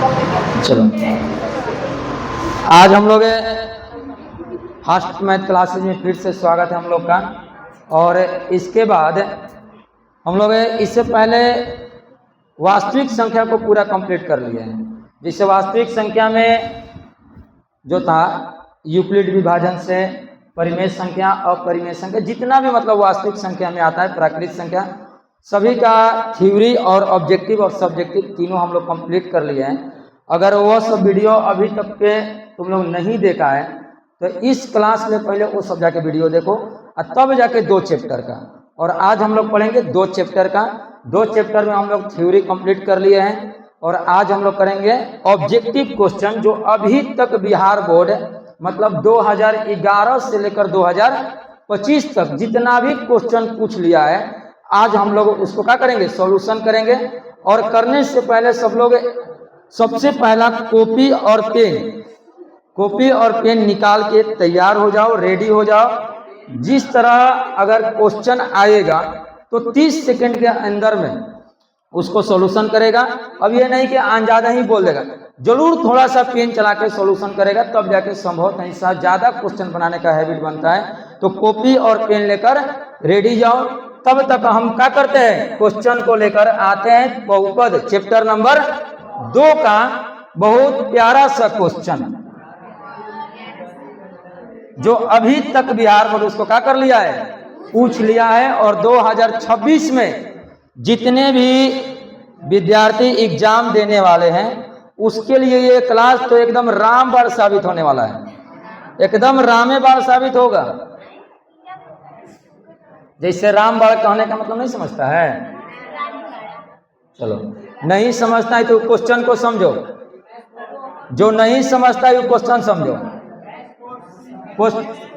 चलो, आज हम लोग फर्स्ट मैथ क्लासेज में फिर से स्वागत है हम लोग का। और इसके बाद हम लोग इससे पहले वास्तविक संख्या को पूरा कंप्लीट कर लिए हैं। जिससे वास्तविक संख्या में जो था यूक्लिड विभाजन से परिमेय संख्या, अपरिमेय संख्या, जितना भी मतलब वास्तविक संख्या में आता है, प्राकृत संख्या, सभी का थ्योरी और ऑब्जेक्टिव और सब्जेक्टिव तीनों हम लोग कंप्लीट कर लिए हैं। अगर वो सब वीडियो अभी तक के तुम लोग नहीं देखा है तो इस क्लास में पहले वो सब जाके वीडियो देखो और तब जाके 2 चैप्टर का। और आज हम लोग पढ़ेंगे 2 चैप्टर का। 2 चैप्टर में हम लोग थ्योरी कंप्लीट कर लिए हैं और आज हम लोग करेंगे ऑब्जेक्टिव क्वेश्चन, जो अभी तक बिहार बोर्ड मतलब 2011 से लेकर 2025 तक जितना भी क्वेश्चन पूछ लिया है, आज हम लोग उसको क्या करेंगे, सॉल्यूशन करेंगे। और करने से पहले सब लोग सबसे पहला कॉपी और पेन निकाल के तैयार हो जाओ, रेडी हो जाओ। जिस तरह अगर क्वेश्चन आएगा तो 30 सेकंड के अंदर में उसको सॉल्यूशन करेगा। अब ये नहीं कि अनजादा ही बोल देगा, जरूर थोड़ा सा पेन चला के सॉल्यूशन करेगा, तब जाके संभव नहीं सा ज्यादा क्वेश्चन बनाने का हैबिट बनता है। तो कॉपी और पेन लेकर रेडी जाओ। तब तक हम क्या करते हैं, क्वेश्चन को लेकर आते हैं बहुपद चैप्टर नंबर 2 का बहुत प्यारा सा क्वेश्चन, जो अभी तक बिहार बोर्ड उसको क्या कर लिया है, पूछ लिया है। और 2026 में जितने भी विद्यार्थी एग्जाम देने वाले हैं उसके लिए ये क्लास तो एकदम रामबाण साबित होने वाला है, एकदम रामेबाण साबित होगा। जैसे रामबाण कहने का मतलब नहीं समझता है, चलो नहीं समझता है तो क्वेश्चन को समझो, जो नहीं समझता है वो क्वेश्चन समझो।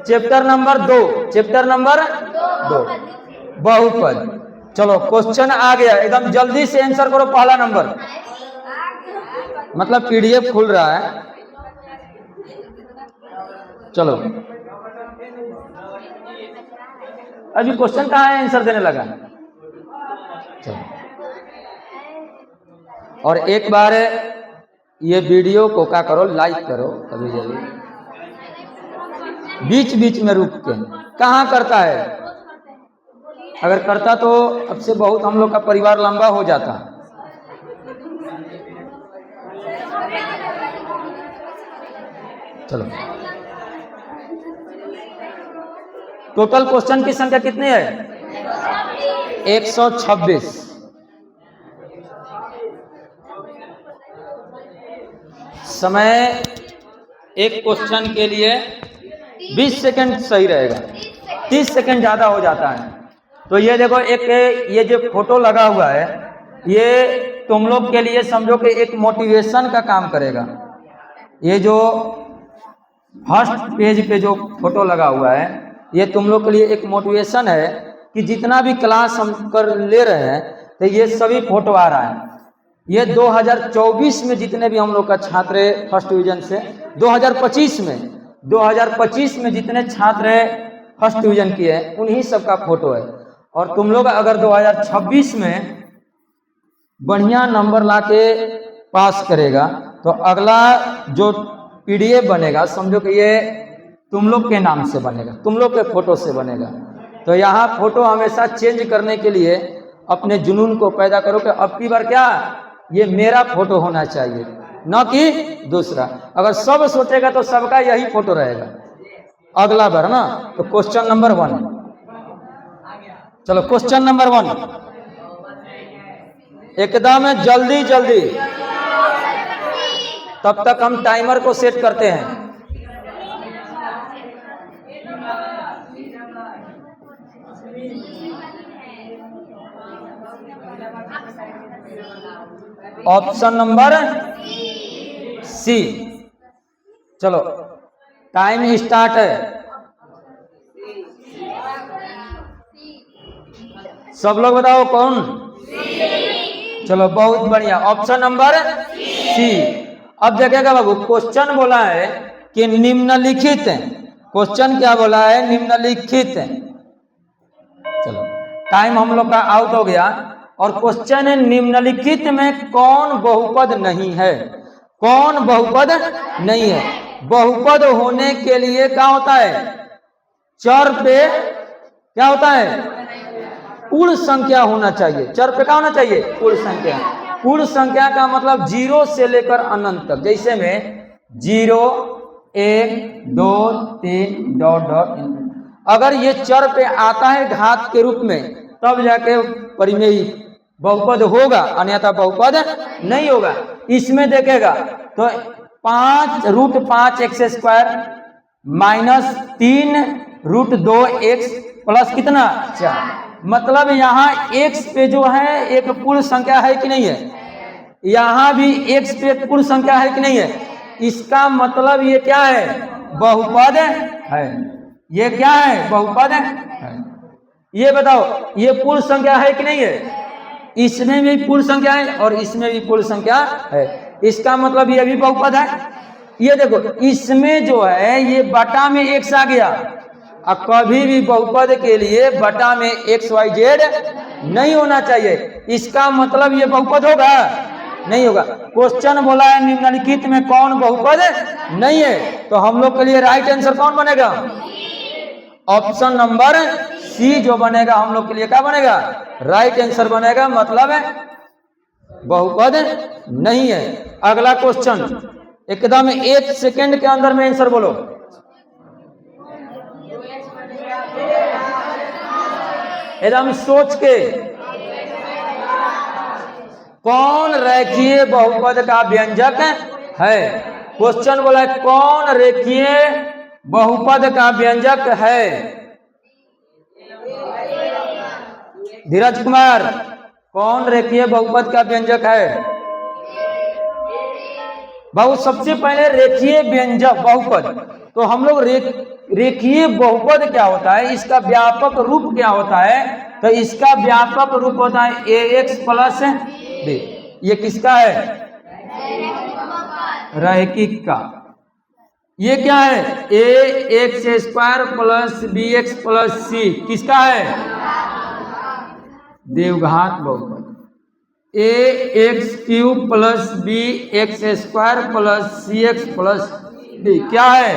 चैप्टर नंबर 2 बहुपद। चलो क्वेश्चन आ गया, एकदम जल्दी से आंसर करो। पहला नंबर मतलब पीडीएफ खुल रहा है। चलो अभी क्वेश्चन कहाँ है, आंसर देने लगा। चलो, और एक बार ये वीडियो को क्या करो, लाइक करो। कभी जल्दी बीच बीच में रुक के कहाँ करता है, अगर करता तो अब से बहुत हम लोग का परिवार लंबा हो जाता। चलो, टोटल क्वेश्चन की संख्या कितनी है, 126। समय एक क्वेश्चन के लिए 20 सेकंड सही रहेगा, 30 सेकंड ज्यादा हो जाता है। तो ये देखो, एक ये जो फोटो लगा हुआ है ये तुम लोग के लिए समझो कि एक मोटिवेशन का काम करेगा। ये जो फर्स्ट पेज पे जो फोटो लगा हुआ है ये तुम लोग के लिए एक मोटिवेशन है कि जितना भी क्लास हम कर ले रहे हैं तो ये सभी फोटो आ रहा है। ये 2024 में जितने भी हम लोग का छात्र फर्स्ट डिवीजन से 2025 में जितने छात्र फर्स्ट डिवीजन किए हैं उन्हीं सब का फोटो है। और तुम लोग अगर 2026 में बढ़िया नंबर लाके पास करेगा तो अगला जो पीडीएफ बनेगा समझो कि ये तुम लोग के नाम से बनेगा, तुम लोग के फोटो से बनेगा। तो यहाँ फोटो हमेशा चेंज करने के लिए अपने जुनून को पैदा करो कि अब की बार क्या, ये मेरा फोटो होना चाहिए, न कि दूसरा। अगर सब सोचेगा तो सबका यही फोटो रहेगा अगला बार ना। तो क्वेश्चन नंबर 1, चलो क्वेश्चन नंबर 1 एकदम जल्दी जल्दी, तब तक हम टाइमर को सेट करते हैं। Option number C. चलो टाइम स्टार्ट है, सब लोग बताओ कौन। चलो बहुत बढ़िया, ऑप्शन नंबर सी। अब देखिएगा बाबू, क्वेश्चन बोला है कि निम्नलिखित, क्वेश्चन क्या बोला है, निम्नलिखित। चलो टाइम हम लोग का आउट हो गया। और क्वेश्चन है निम्नलिखित में कौन बहुपद नहीं है। कौन बहुपद नहीं है। बहुपद होने के लिए क्या होता है, चर पे क्या होता है, पूर्ण संख्या होना चाहिए। चर पे क्या होना चाहिए, पूर्ण संख्या। पूर्ण संख्या का मतलब 0 से लेकर अनंत तक। जैसे में 0 1 2 3 डॉट डॉट। अगर ये चर पे आता है घात के रूप में तब जाके परिमेय बहुपद होगा, अन्यथा बहुपद नहीं होगा। इसमें देखेगा तो 5√5 x square minus 3√2 x plus कितना 4। मतलब यहाँ x पे जो है एक पूर्ण संख्या है कि नहीं है, यहाँ भी x पे एक पूर्ण संख्या है कि नहीं है। इसका मतलब ये क्या है, बहुपद है। ये क्या है, बहुपद है। ये बताओ ये पूर्ण संख्या है कि नहीं है। इसमें भी पूर्ण संख्या है और इसमें भी पूर्ण संख्या है, इसका मतलब ये भी बहुपद है। ये देखो इसमें जो है ये बटा में x आ गया। अब कभी भी बहुपद के लिए बटा में XYZ नहीं होना चाहिए, इसका मतलब ये बहुपद होगा नहीं होगा। क्वेश्चन बोला है निम्नलिखित में कौन बहुपद नहीं है, तो हम लोग के लिए राइट आंसर कौन बनेगा, ऑप्शन नंबर सी जो बनेगा हम लोग के लिए क्या बनेगा, राइट आंसर बनेगा। मतलब है बहुपद नहीं है। अगला क्वेश्चन एकदम 1 सेकंड के अंदर में आंसर बोलो। एकदम सोच के। कौन रेखीय बहुपद का व्यंजक है। क्वेश्चन बोला है कौन रेखीय बहुपद का व्यंजक है। धीरज कुमार कौन रेखीय बहुपद का व्यंजक है। बहुत सबसे पहले रेखीय व्यंजक बहुपद, तो हम लोग रेखीय बहुपद क्या होता है, इसका व्यापक रूप क्या होता है, तो इसका व्यापक रूप होता है ax प्लस b। ये किसका है, रैखिक का। ये क्या है, ax square plus bx plus c किसका है, देवघात बहुपद। ax³ plus bx square plus cx plus d क्या है,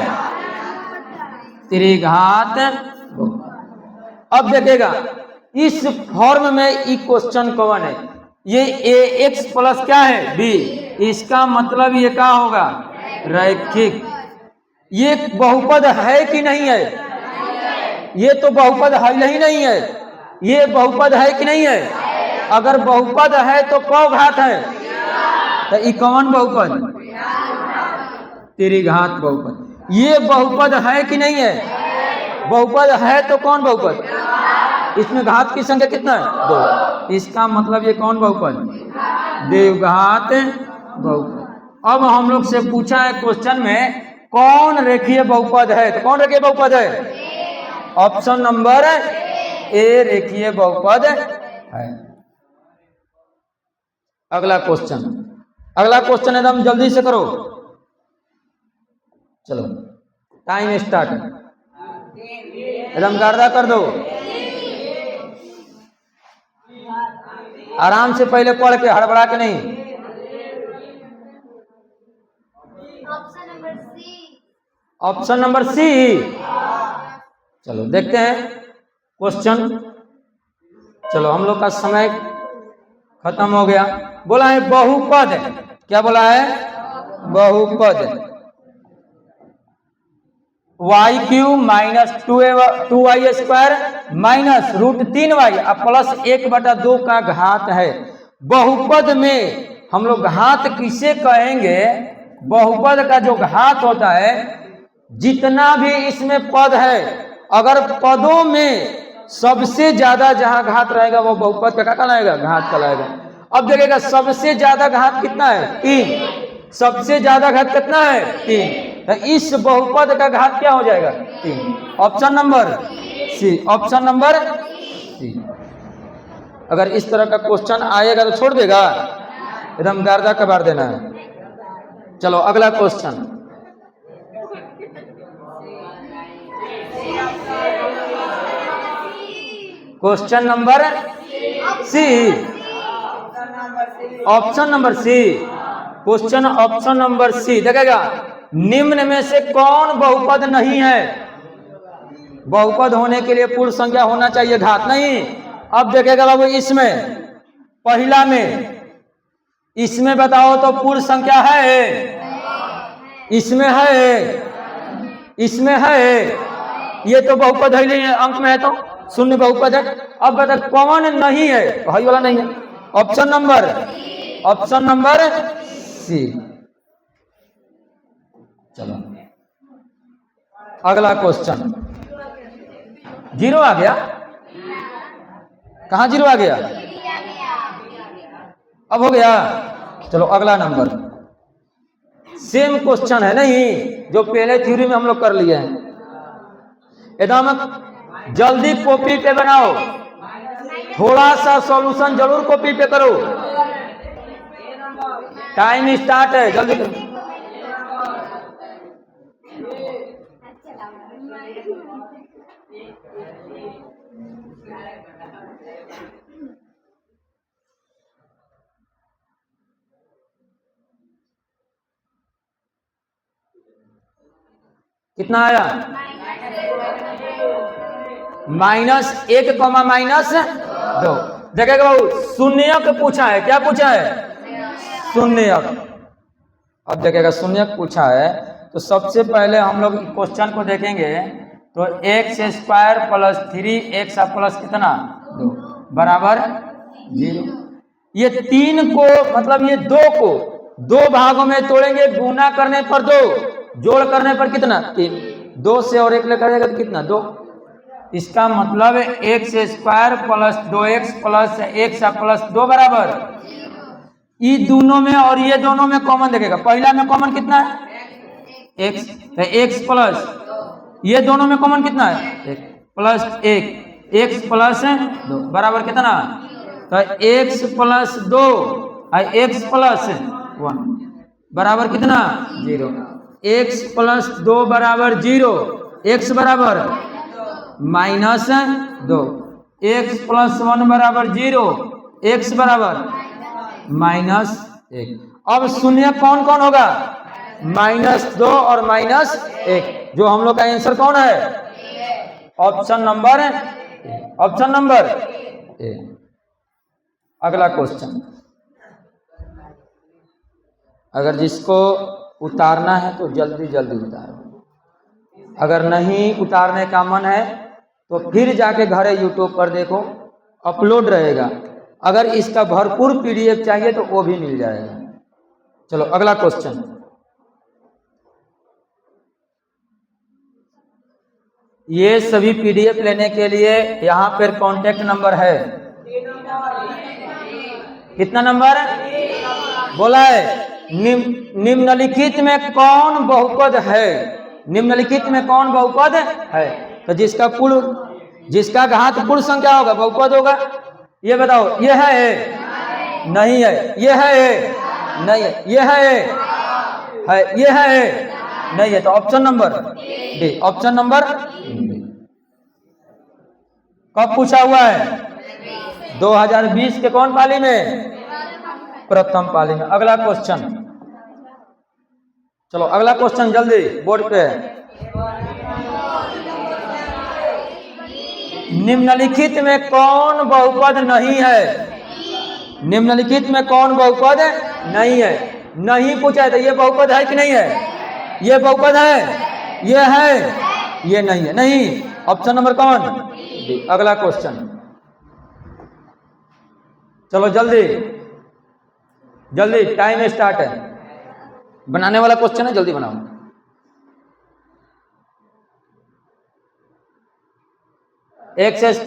त्रिघात बहुपद। अब देखिएगा इस फॉर्म में ई क्वेश्चन कौन है, ये ax प्लस क्या है b, इसका मतलब ये क्या होगा, रैखिक। ये बहुपद है कि नहीं है, ये तो बहुपद है ही नहीं है, ये बहुपद है कि नहीं है। अगर बहुपद है तो कौ घात है, तो ई कौन बहुपद, त्रिघात बहुपद। ये बहुपद है कि नहीं है, बहुपद है तो कौन बहुपद, इसमें घात की संख्या कितना है, 2। इसका मतलब ये कौन बहुपद, देवघात बहुपद। अब हम लोग से पूछा है क्वेश्चन में कौन रेखीय बहुपद है, तो कौन रेखीय बहुपद है, ऑप्शन नंबर ए रेखीय बहुपद है। अगला क्वेश्चन, अगला क्वेश्चन एकदम जल्दी से करो, चलो टाइम स्टार्ट, एकदम गर्दा कर दो, आराम से पहले पढ़ के, हड़बड़ा के नहीं। Option number C. चलो देखते हैं क्वेश्चन। चलो हम लोग का समय खत्म हो गया। बोला है बहुपद, क्या बोला है, बहुपद y³ minus 2y square minus √3y plus 1/2 का घात है। बहुपद में हम लोग घात किसे कहेंगे, बहुपद का जो घात होता है, जितना भी इसमें पद है, अगर पदों में सबसे ज्यादा जहां घात रहेगा वो बहुपद का क्या कहलाएगा, घात कहलाएगा। अब देखिएगा सबसे ज्यादा घात कितना है, 3। सबसे ज्यादा घात कितना है, 3। तो इस बहुपद का घात क्या हो जाएगा, 3। Option number C, option number C. अगर इस तरह का क्वेश्चन आएगा तो छोड़ देगा, एकदम गर्दा कबार देना है। चलो अगला question, question number C, option number C. Question option number C देखेगा, निम्न में से कौन बहुपद नहीं है? बहुपद होने के लिए पूर्ण संख्या होना चाहिए, घात नहीं। अब देखेगा बाबू इसमें, पहला में, इसमें बताओ तो पूर्ण संख्या है? इसमें है? इसमें है? ये तो बहुपद है नहीं, अंक में है तो शून्य बहुपद है। अब बता कौन नहीं है? भाई वाला नहीं है। Option number C. चलो अगला क्वेश्चन। जीरो आ गया? कहाँ जीरो आ गया? अब हो गया। चलो अगला नंबर, सेम क्वेश्चन है नहीं जो पहले थ्योरी में हम लोग कर लिए हैं। एकदम जल्दी कॉपी पे बनाओ, थोड़ा सा सॉल्यूशन जरूर कॉपी पे करो। टाइम स्टार्ट है, जल्दी करो। कितना आया? -1, -2। देखेगा बाबू शून्यक पूछा है। क्या पूछा है? शून्यक। अब देखेगा शून्यक पूछा है तो सबसे पहले हम लोग क्वेश्चन को देखेंगे तो x² + 3x प्लस कितना 2 बराबर 0। ये 3 को मतलब ये 2 को 2 भागों में तोड़ेंगे, गुना करने पर 2, जोड़ करने पर कितना 3, 2 से और 1 लेकर जाएगा तो कितना 2। इसका मतलब x² + 2x plus x plus 2 बराबर, ये दोनों में और ये दोनों में कॉमन देखेगा। पहला में कॉमन कितना है? x, तो x प्लस ये दोनों में कॉमन कितना है? 1 प्लस 1, x प्लस 2 बराबर कितना? तो x प्लस 2 और x प्लस 1 बराबर कितना 0। x प्लस 2 बराबर 0, x बराबर -2, x प्लस 1 बराबर 0, x बराबर -1। अब शून्य कौन कौन होगा? -2 और -1। जो हम लोग का आंसर कौन है? Option number A. अगला क्वेश्चन, अगर जिसको उतारना है तो जल्दी जल्दी उतारो, अगर नहीं उतारने का मन है तो फिर जाके घरे यूट्यूब पर देखो, अपलोड रहेगा। अगर इसका भरपूर PDF चाहिए तो वो भी मिल जाएगा। चलो अगला क्वेश्चन, ये सभी PDF लेने के लिए यहाँ पर कॉन्टेक्ट नंबर है। कितना नंबर बोला है? निम्नलिखित में कौन बहुपद है? निम्नलिखित में कौन बहुपद है? तो जिसका घात पूर्ण संख्या होगा बहुपद होगा। ये बताओ, ये है? नहीं है। ये है? नहीं है। ये है? ये है? नहीं है। तो option number D. Option number कब पूछा हुआ है? 2020 के कौन पाली में? प्रथम पाली में। अगला क्वेश्चन, चलो अगला क्वेश्चन जल्दी बोर्ड पे। निम्नलिखित में कौन बहुपद नहीं है? निम्नलिखित में कौन बहुपद नहीं है? नहीं पूछा है तो ये बहुपद है कि नहीं है? ये बहुपद है? ये है? ये नहीं है। नहीं। ऑप्शन नंबर कौन? डी। अगला क्वेश्चन, चलो जल्दी जल्दी, टाइम स्टार्ट है। बनाने वाला क्वेश्चन है, जल्दी बनाओ। x² +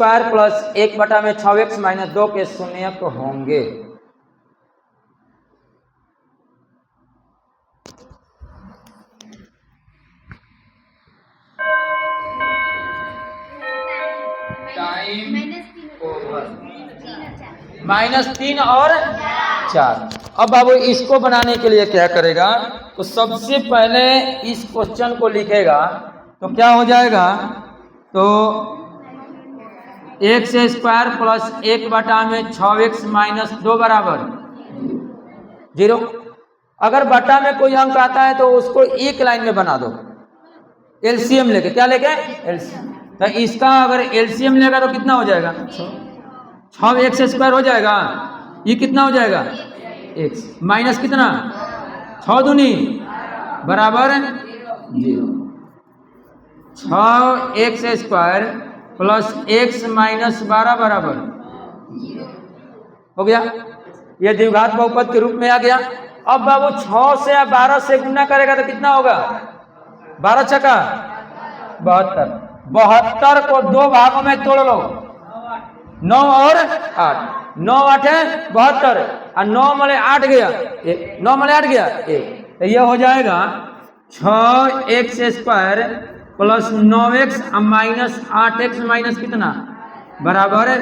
1/6x - 2 के शून्यक होंगे। Time over. -3 और 4। अब बाबू इसको बनाने के लिए क्या करेगा? तो सबसे पहले इस क्वेश्चन को लिखेगा तो क्या हो जाएगा? तो x² + 1/6x - 2 बराबर 0। अगर बटा में कोई अंक आता है तो उसको एक लाइन में बना दो, एलसीएम लेके। क्या लेके? एलसीएम। तो इसका अगर एलसीएम लेगा तो कितना हो जाएगा? 6x² हो जाएगा। ये कितना हो जाएगा? x माइनस कितना? 6 दूनी बराबर 0। 6x² प्लस x माइनस 12 बराबर हो गया। ये द्विघात बहुपद के रूप में आ गया। अब बाबू 6 से या 12 से गुना करेगा तो कितना होगा? 12 छक्का 72। 72 को 2 भागों में तोड़ लो, 9 और 8। 9 8 है 72 और 9 मले 8 गया 1। 9 मले 8 गया 1। तो ये हो जाएगा 6x² plus 9x minus 8x minus कितना बराबर है।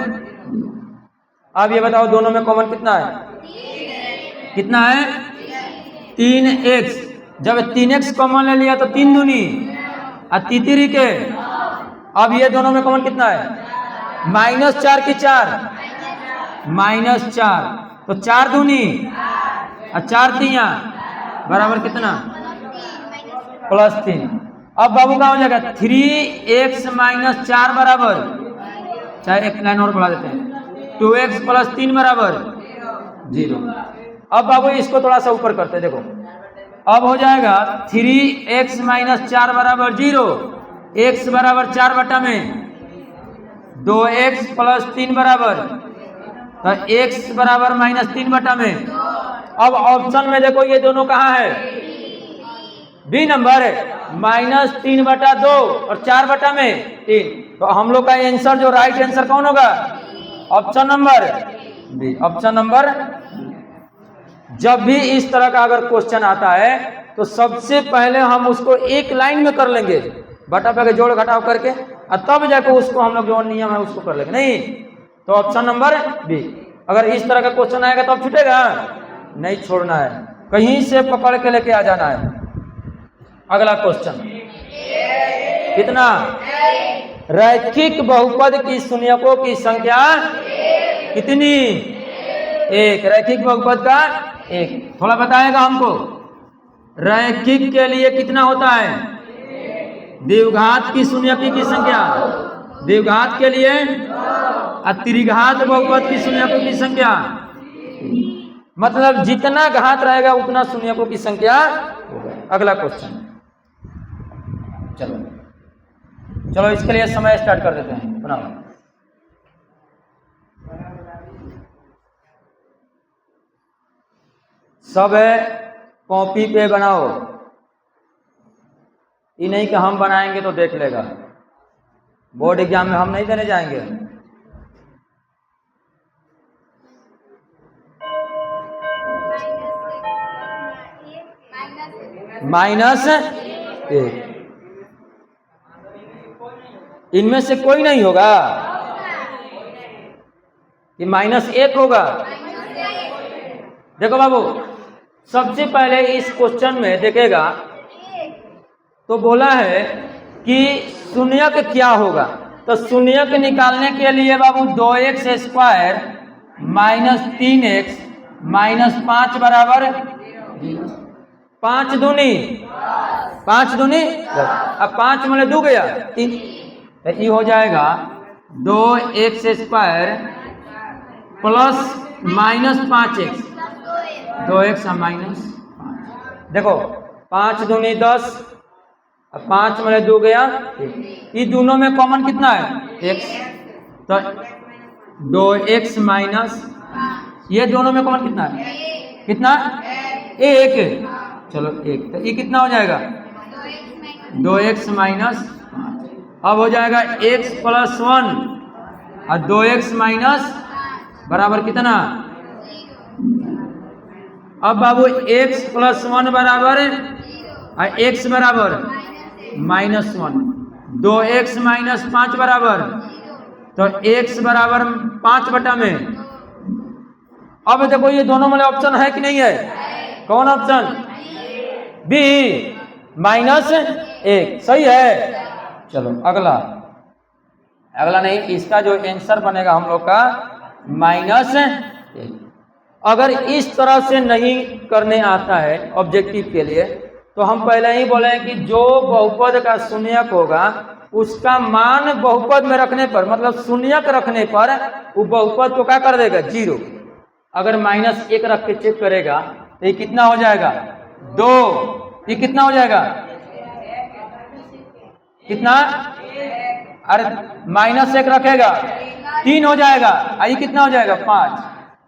अब ये बताओ दोनों में कॉमन कितना है? कितना है? 3x। जब 3x कॉमन ले लिया तो 3 दूनी और तीसरी के। अब ये दोनों में कॉमन कितना है? -4 की 4 -4 तो 4 दूनी और 4 तिया बराबर कितना? +3। अब बाबू का हो जाएगा 3x माइनस 4 बराबर, चाहे एक लाइन और बढ़ा देते हैं, 2x प्लस 3 बराबर 0। अब बाबू इसको थोड़ा सा ऊपर करते हैं, देखो अब हो जाएगा 3x माइनस 4 बराबर 0, x बराबर 4 बटा में 2x प्लस 3 बराबर, तो x बराबर -3 बटा में। अब ऑप्शन में देखो ये दोनों कहाँ है? बी नंबर है, -3 बटा 2 और 4 बटा में 3। तो हम लोग का आंसर जो राइट आंसर कौन होगा? Option number B. Option number. जब भी इस तरह का अगर क्वेश्चन आता है तो सबसे पहले हम उसको एक लाइन में कर लेंगे, बटा पे जोड़ घटाव करके, और तब जाकर उसको हम लोग जो नियम है उसको कर लेंगे। नहीं तो ऑप्शन नंबर बी। अगर इस तरह का क्वेश्चन आएगा तो अब छूटेगा नहीं, छोड़ना है, कहीं से पकड़ के लेके आ जाना है। अगला क्वेश्चन कितना? रैखिक बहुपद की शून्यकों की संख्या कितनी? 1। रैखिक बहुपद का 1। थोड़ा बताएगा हमको, रैखिक के लिए कितना होता है? द्विघात की शून्यकों की संख्या, द्विघात के लिए, और त्रिघात बहुपद की शून्यकों की संख्या, मतलब जितना घात रहेगा उतना शून्यकों की संख्या होगा। अगला क्वेश्चन, चलो इसके लिए समय स्टार्ट कर देते हैं। बनाओ। सब है कॉपी पे बनाओ, ये नहीं कि हम बनाएंगे तो देख लेगा। बोर्ड एग्जाम में हम नहीं देने जाएंगे। -1। इनमें से कोई नहीं होगा कि -1 होगा? देखो बाबू, सबसे पहले इस क्वेश्चन में देखेगा तो बोला है कि शून्यक क्या होगा। तो शून्यक निकालने के लिए बाबू 2x² माइनस 3x माइनस 5 बराबर 5 दूनी 5 दूनी 10। अब 5 में 2 गया 3, तो ये हो जाएगा 2x² plus -5x, 2x minus 5। देखो 5 दूनी 10, अब 5 में 2 गया 1। ये दोनों में कॉमन कितना है? x, तो 2x माइनस, ये दोनों में कॉमन कितना है? कितना? 1। चलो 1, तो ये कितना हो जाएगा? 2x minus 5। अब हो जाएगा x प्लस 1 और 2x माइनस बराबर कितना? अब बाबू x प्लस 1 बराबर और x बराबर -1, 2x माइनस 5 बराबर, तो x बराबर 5 बटा में। अब देखो ये दोनों में ऑप्शन है कि नहीं है? कौन ऑप्शन? बी, -1। सही है। चलो अगला नहीं, इसका जो आंसर बनेगा हम लोग का -1। अगर इस तरह से नहीं करने आता है ऑब्जेक्टिव के लिए, तो हम पहले ही बोले कि जो बहुपद का शून्यक होगा उसका मान बहुपद में रखने पर, मतलब शून्यक रखने पर वो बहुपद को क्या कर देगा, 0। अगर -1 रख के चेक करेगा तो ये कितना हो जाएगा, 2। ये कितना हो जाएगा, कितना, अरे -1 रखेगा 3 हो जाएगा, ये कितना हो जाएगा, 5।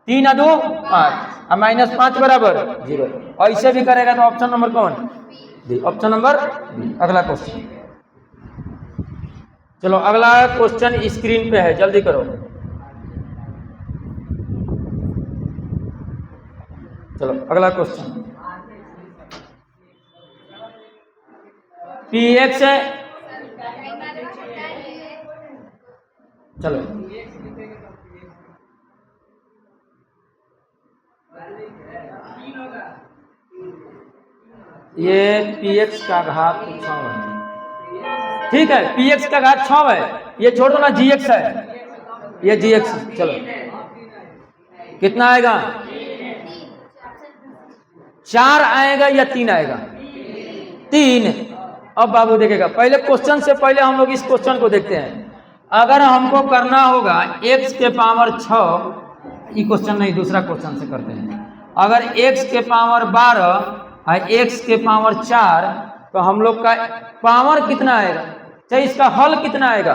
3 और 2 5, और -5 बराबर 0। ऐसे भी करेगा तो ऑप्शन नंबर कौन, बी। Option number B. अगला क्वेश्चन, चलो अगला क्वेश्चन स्क्रीन पे है, जल्दी करो। चलो अगला क्वेश्चन, px है, चलो ये px का घात 6 है, ठीक है, px का घात 6 है, ये छोड़ दो ना, gx है, ये gx। चलो कितना आएगा, 4 आएगा या 3 आएगा, 3। अब बाबू देखेगा, पहले क्वेश्चन से पहले हम लोग इस क्वेश्चन को देखते हैं। अगर हमको करना होगा x के पावर 6, ये क्वेश्चन नहीं, दूसरा क्वेश्चन से करते हैं। अगर x के पावर 12 और x के पावर 4, तो हम लोग का पावर कितना आएगा, चाहे इसका हल कितना आएगा,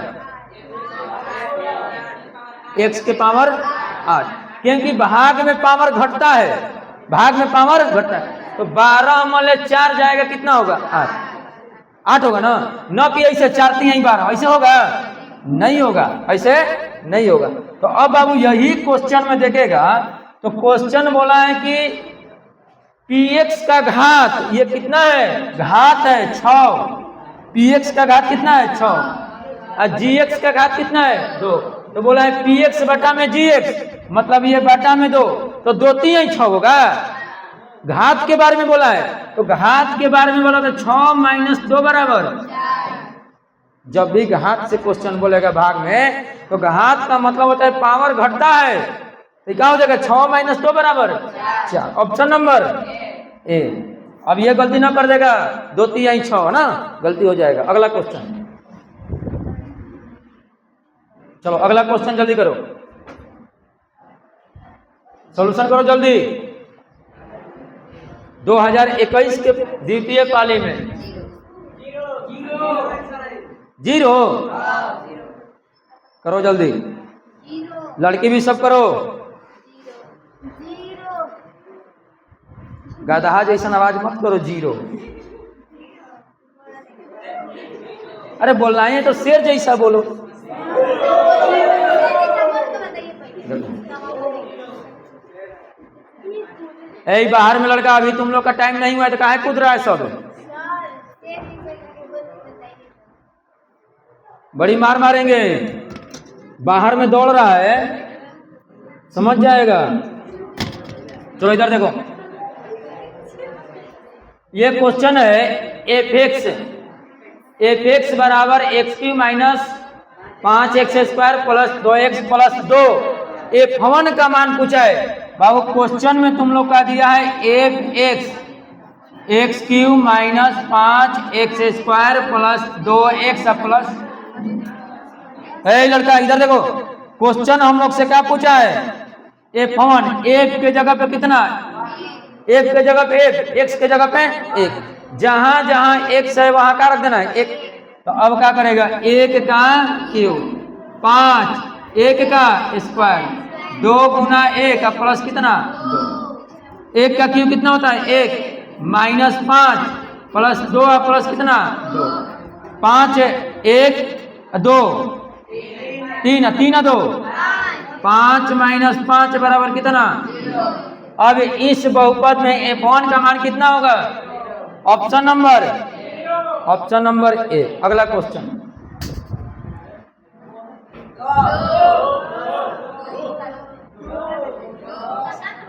x के पावर 8, क्योंकि भाग में पावर घटता है, भाग में पावर घटता है, तो 12 मले 4 जाएगा, कितना होगा, 8 होगा ना, न कि ऐसे 4 3 12, ऐसे होगा, नहीं होगा, ऐसे नहीं होगा। तो अब बाबू यही क्वेश्चन में देखेगा, तो क्वेश्चन बोला है कि px का घात ये कितना है, घात है 6, px का घात कितना है 6, और gx का घात कितना है 2। तो बोला है px बटा में gx, मतलब ये बटा में 2, तो 2 3 6 होगा। घात के बारे में बोला है, तो घात के बारे में बोला तो 6 - 2 बराबर। जब भी घात से क्वेश्चन बोलेगा भाग में, तो घात का मतलब होता है पावर घटता है, तो क्या हो जाएगा, 6 - 2 बराबर 4। Option number A. अब ये गलती ना कर देगा, 2 3 6 ना, गलती हो जाएगा। अगला क्वेश्चन, चलो अगला क्वेश्चन जल्दी करो, सॉल्यूशन करो जल्दी। 2021 के द्वितीय पाली में 0 करो जल्दी, लड़की भी सब करो। गधा जैसा आवाज मत करो, 0। अरे बोलना है तो शेर जैसा बोलो। ए बाहर में लड़का, अभी तुम लोग का टाइम नहीं हुआ है तो काहे कूद रहा है सब, बड़ी मार मारेंगे। बाहर में दौड़ रहा है, समझ जाएगा। चलो इधर देखो, ये क्वेश्चन है f(x) बराबर x³ - 5x² + 2x + 2 f1 का मान पूछा है। बाबू क्वेश्चन में तुम लोग का दिया है f(x) x³ - 5x² + 2x + लड़का इधर देखो, क्वेश्चन हम लोग से क्या पूछा है, f1, f के जगह पे कितना, f के जगह पे f, x के जगह पे 1, जहां जहां x है वहां का रख देना है 1। तो अब क्या करेगा, 1 का क्यूब 5, 1 का स्क्वायर 2 × 1 का प्लस कितना 2, 1 का क्यूब कितना होता है 1, -5 प्लस 2 प्लस कितना 2, 5 1 2 3 3 2 5 - 5 बराबर कितना। अब इस बहुपद में f1 का मान कितना होगा, ऑप्शन नंबर ए। अगला क्वेश्चन,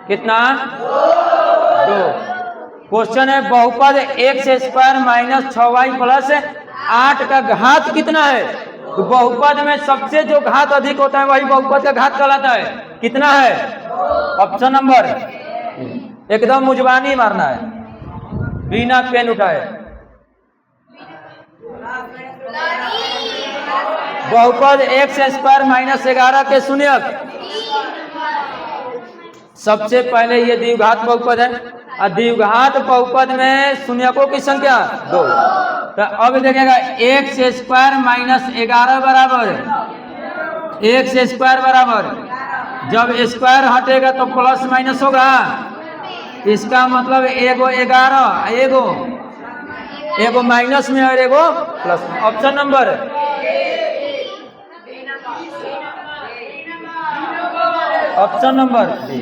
कितना 2। क्वेश्चन है बहुपद x² - 6y + 8 का घात कितना है। तो बहुपद में सबसे जो घात अधिक होता है वही बहुपद का घात कहलाता है, कितना है ऑप्शन नंबर एकदम मुजबानी मारना है बिना पेन उठाए। बहुपद एक्स स्क्वायर माइनस 11 के शून्यक। सबसे पहले ये द्विघात बहुपद है और द्विघात बहुपद में शून्यकों की संख्या 2। तो अब देखिएगा एक्स स्क्वायर माइनस 11 बराबर एक्स स्क्वायर बराबर, जब स्क्वायर हटेगा तो प्लस माइनस होगा, इसका मतलब एगो 11 एगो माइनस में और एगो प्लस में। Option number D.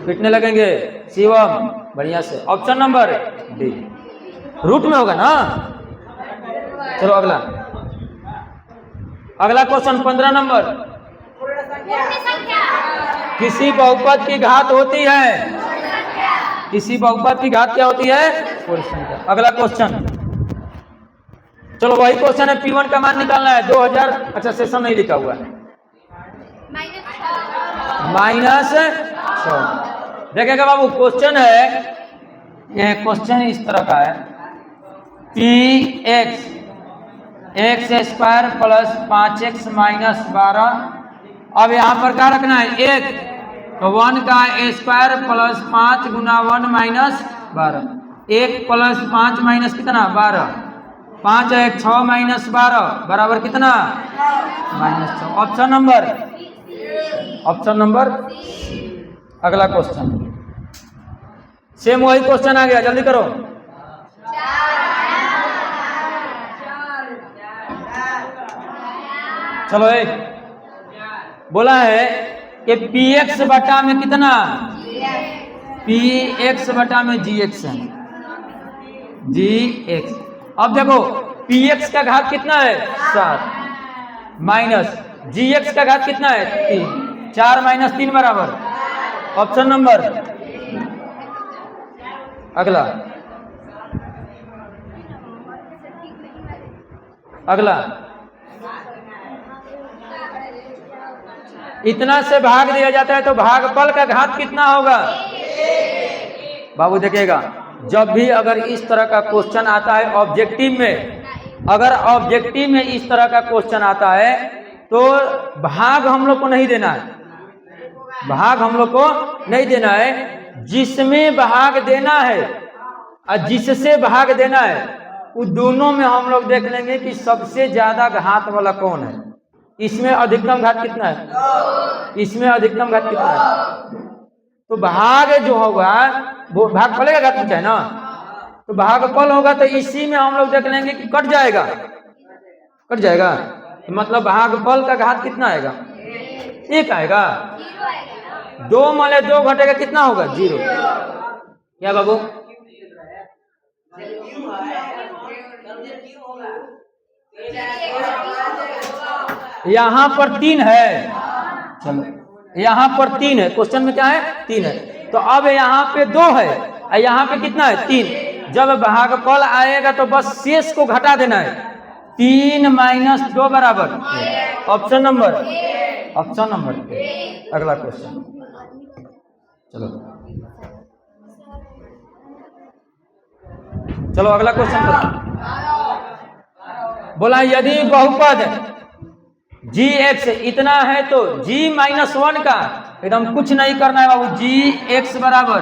पिटने लगेंगे शिवम बढ़िया से। ऑप्शन नंबर डी रूट में होगा ना। चलो अगला क्वेश्चन 15 नंबर। किसी बहुपद की घात होती है, किसी बहुपद की घात क्या होती है? पूर्ण संख्या। अगला क्वेश्चन, चलो वही क्वेश्चन है, P1 का मान निकालना है 2000। अच्छा सेशन नहीं लिखा हुआ है, -6। देखिएगा बाबू क्वेश्चन है, ये क्वेश्चन इस तरह का है, Px x square plus 5x minus 12। अब यहाँ पर क्या रखना है? 1 तो 1 का स्क्वायर प्लस 5 गुना 1 माइनस 12। 1 प्लस 5 माइनस कितना? 12। 5 है 6 माइनस 12 बराबर कितना? -6। Option number. अगला क्वेश्चन सेम वही क्वेश्चन आ गया, जल्दी करो। चलो बोला है कि px बटा में कितना? px बटा में gx है, gx। अब देखो px का घात कितना है? 7 माइनस gx का घात कितना है? 3। 4 माइनस 3 बराबर। ऑप्शन नंबर अगला इतना से भाग दिया जाता है तो भागफल का घात कितना होगा? बाबू देखिएगा, जब भी अगर इस तरह का क्वेश्चन आता है ऑब्जेक्टिव में, अगर ऑब्जेक्टिव में इस तरह का क्वेश्चन आता है तो भाग हम लोग को नहीं देना है, भाग हम लोग को नहीं देना है। जिसमें भाग देना है और जिससे भाग देना है उस दोनों में हम लोग देख लेंगे कि सबसे ज्यादा घात वाला कौन है। इसमें अधिकतम घात कितना है? इसमें अधिकतम घात कितना है? तो भाग जो होगा वो भागफल का घात पूछा है ना, तो भागफल होगा तो इसी में हम लोग देख लेंगे कि कट जाएगा, तो मतलब भागफल का घात कितना आएगा? 1 आएगा। 2 माले 2 घटेगा कितना होगा? 0। क्या बाबू? यहाँ पर 3 है, चलो यहाँ पर 3 है, क्वेश्चन में क्या है? 3 है। तो अब यहाँ पे 2 है और यहाँ पे कितना है? 3। जब भागफल आएगा तो बस शेष को घटा देना है। 3 माइनस 2 बराबर ऑप्शन नंबर अगला क्वेश्चन चलो अगला क्वेश्चन बोला, यदि बहुपद gx इतना है तो g माइनस 1 का एकदम कुछ नहीं करना है बाबू, gx बराबर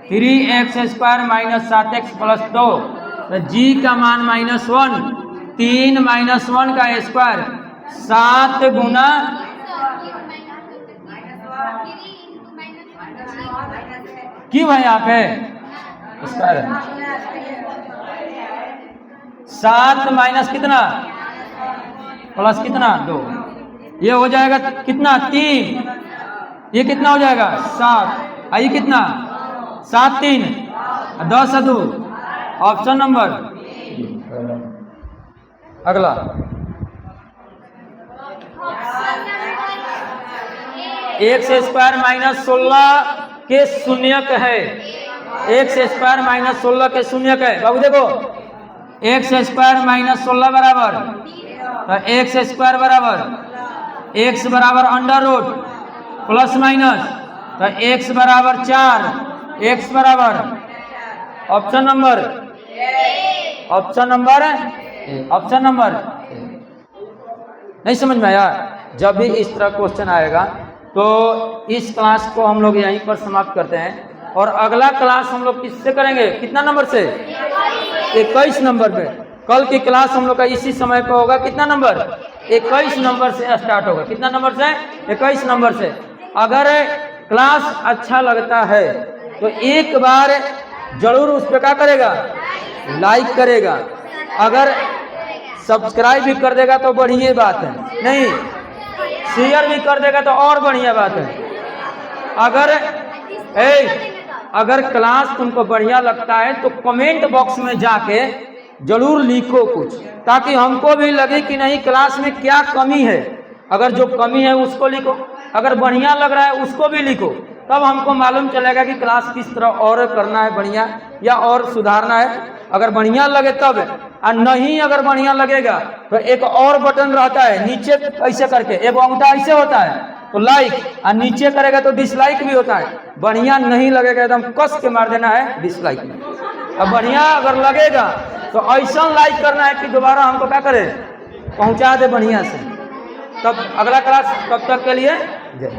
3x square minus 7x plus 2। तो g का मान -1, 3 माइनस 1 का स्क्वायर 7 गुना क्यों है यहाँ पे स्क्वायर? 7 माइनस कितना प्लस कितना 2, ये हो जाएगा कितना 3, ये कितना हो जाएगा 7, ये कितना 7 3 10 2। ऑप्शन नंबर अगला एक्स स्क्वायर माइनस 16 के शून्यक है, एक्स स्क्वायर माइनस 16 के शून्यक है। बाबू देखो एक्स स्क्वायर माइनस 16 बराबर, तो एक्स स्क्वायर बराबर x बराबर अंडर रूट प्लस माइनस, तो x बराबर 4, x बराबर ऑप्शन नंबर नहीं समझ में आया। जब भी इस तरह क्वेश्चन आएगा तो इस क्लास को हम लोग यहीं पर समाप्त करते हैं और अगला क्लास हम लोग किससे करेंगे, कितना नंबर से, 21 नंबर पे। कल की क्लास हम लोग का इसी समय पे होगा, कितना नंबर, 21 नंबर से स्टार्ट होगा। कितना नंबर से, 21 नंबर से। अगर क्लास अच्छा लगता है तो एक बार जरूर उस पर क्या करेगा, लाइक करेगा। अगर सब्सक्राइब भी कर देगा तो बढ़िया बात है, नहीं शेयर भी कर देगा तो और बढ़िया बात है। अगर क्लास तुमको बढ़िया लगता है तो कमेंट बॉक्स में जाके जरूर लिखो कुछ, ताकि हमको भी लगे कि नहीं क्लास में क्या कमी है। अगर जो कमी है उसको लिखो, अगर बढ़िया लग रहा है उसको भी लिखो, तब हमको मालूम चलेगा कि क्लास किस तरह और करना है बढ़िया या और सुधारना है। अगर बढ़िया लगे तब, और नहीं अगर बढ़िया लगेगा तो एक और बटन रहता है नीचे ऐसे करके, एक अंगूठा ऐसे होता है तो लाइक, और नीचे करेगा तो डिसलाइक भी होता है। बढ़िया नहीं लगेगा एकदम कस के मार देना है डिसलाइक में, और बढ़िया अगर लगेगा तो ऐसा लाइक करना है कि दोबारा हमको क्या करे, पहुंचा दे बढ़िया से। तब अगला क्लास, तब तक के लिए जय।